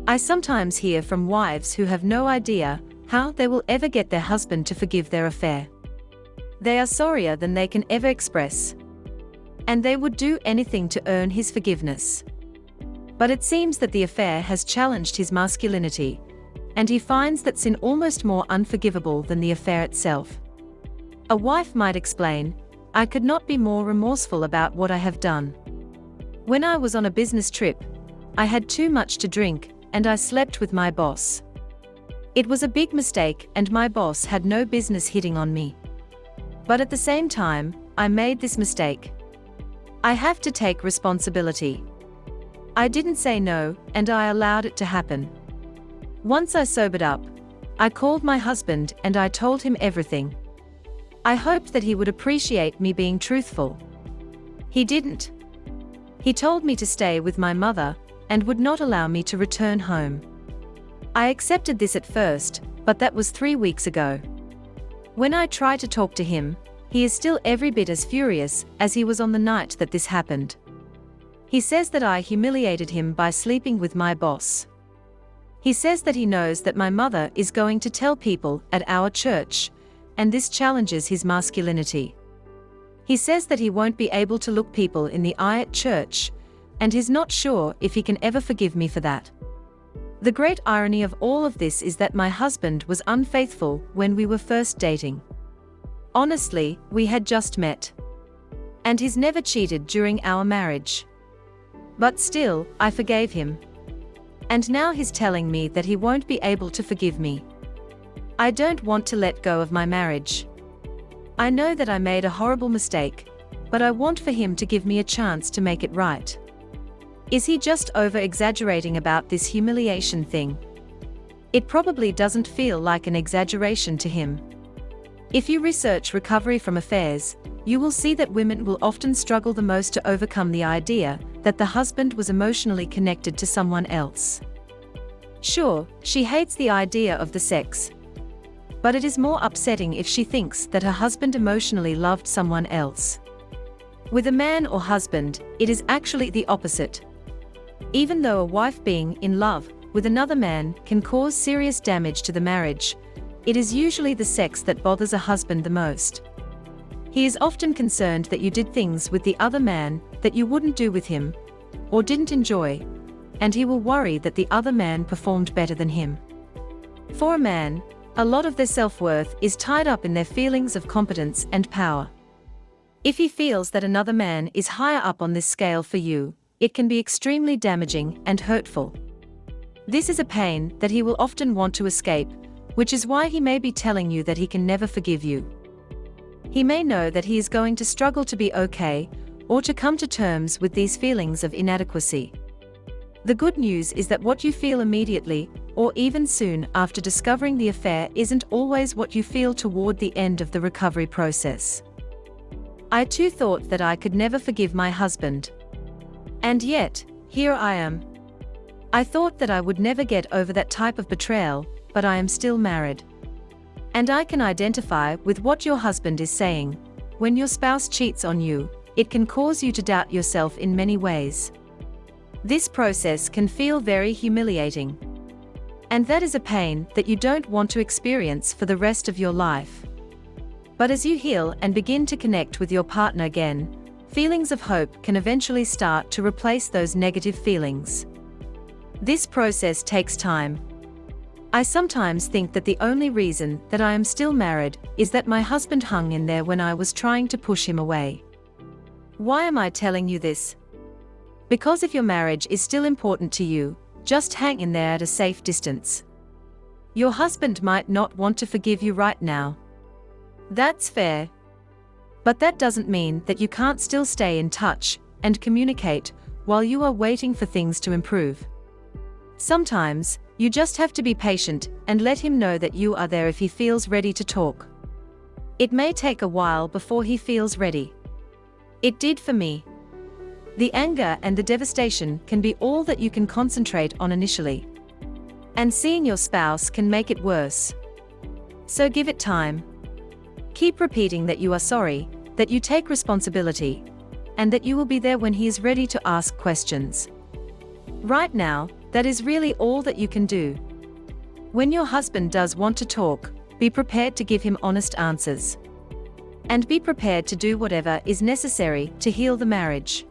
I sometimes hear from wives who have no idea how they will ever get their husband to forgive their affair. They are sorrier than they can ever express, and they would do anything to earn his forgiveness. But it seems that the affair has challenged his masculinity, and he finds that sin almost more unforgivable than the affair itself. A wife might explain, "I could not be more remorseful about what I have done. When I was on a business trip, I had too much to drink, and I slept with my boss. It was a big mistake, and my boss had no business hitting on me. But at the same time, I made this mistake. I have to take responsibility. I didn't say no, and I allowed it to happen. Once I sobered up, I called my husband and I told him everything. I hoped that he would appreciate me being truthful. He didn't. He told me to stay with my mother and would not allow me to return home. I accepted this at first, but that was 3 weeks ago. When I try to talk to him, he is still every bit as furious as he was on the night that this happened. He says that I humiliated him by sleeping with my boss. He says that he knows that my mother is going to tell people at our church, and this challenges his masculinity. He says that he won't be able to look people in the eye at church, and he's not sure if he can ever forgive me for that. The great irony of all of this is that my husband was unfaithful when we were first dating. Honestly, we had just met. And he's never cheated during our marriage. But still, I forgave him. And now he's telling me that he won't be able to forgive me. I don't want to let go of my marriage. I know that I made a horrible mistake, but I want for him to give me a chance to make it right. Is he just over-exaggerating about this humiliation thing? It probably doesn't feel like an exaggeration to him. If you research recovery from affairs, you will see that women will often struggle the most to overcome the idea that the husband was emotionally connected to someone else. Sure, she hates the idea of the sex. But it is more upsetting if she thinks that her husband emotionally loved someone else. With a man or husband, it is actually the opposite. Even though a wife being in love with another man can cause serious damage to the marriage, it is usually the sex that bothers a husband the most. He is often concerned that you did things with the other man that you wouldn't do with him, or didn't enjoy, and he will worry that the other man performed better than him. For a man, a lot of their self-worth is tied up in their feelings of competence and power. If he feels that another man is higher up on this scale for you, it can be extremely damaging and hurtful. This is a pain that he will often want to escape, which is why he may be telling you that he can never forgive you. He may know that he is going to struggle to be okay, or to come to terms with these feelings of inadequacy. The good news is that what you feel immediately, or even soon after discovering the affair, isn't always what you feel toward the end of the recovery process. I too thought that I could never forgive my husband. And yet, here I am. I thought that I would never get over that type of betrayal, but I am still married. And I can identify with what your husband is saying. When your spouse cheats on you, it can cause you to doubt yourself in many ways. This process can feel very humiliating. And that is a pain that you don't want to experience for the rest of your life. But as you heal and begin to connect with your partner again, feelings of hope can eventually start to replace those negative feelings. This process takes time. I sometimes think that the only reason that I am still married is that my husband hung in there when I was trying to push him away. Why am I telling you this? Because if your marriage is still important to you, just hang in there at a safe distance. Your husband might not want to forgive you right now. That's fair. But that doesn't mean that you can't still stay in touch and communicate while you are waiting for things to improve. Sometimes, you just have to be patient and let him know that you are there if he feels ready to talk. It may take a while before he feels ready. It did for me. The anger and the devastation can be all that you can concentrate on initially. And seeing your spouse can make it worse. So give it time. Keep repeating that you are sorry, that you take responsibility, and that you will be there when he is ready to ask questions. Right now, That is really all that you can do. When your husband does want to talk, be prepared to give him honest answers. And be prepared to do whatever is necessary to heal the marriage.